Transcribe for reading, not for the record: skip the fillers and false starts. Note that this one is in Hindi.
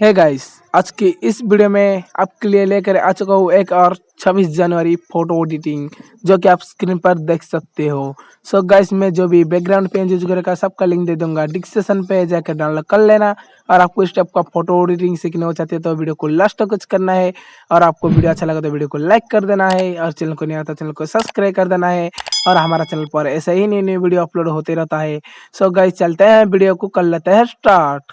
हे गाइस, आज की इस वीडियो में आपके लिए लेकर आ चुका हूँ एक और 26 जनवरी फोटो एडिटिंग जो कि आप स्क्रीन पर देख सकते हो। सो गाइस, मैं जो भी बैकग्राउंड पेज यूज करेगा सबका लिंक दे दूंगा डिस्क्रिप्शन पे, जाकर डाउनलोड कर लेना। और आपको इस टाइप का फोटो एडिटिंग सीखने हो चाहते हो तो वीडियो को लास्ट तक कुछ करना है। और आपको वीडियो अच्छा लगा तो वीडियो को लाइक कर देना है, और चैनल को नहीं आता चैनल को सब्सक्राइब कर देना है। और हमारा चैनल पर ऐसे ही न्यू न्यू वीडियो अपलोड होते रहता है। सो गाइस, चलते हैं वीडियो को कर लेते हैं स्टार्ट।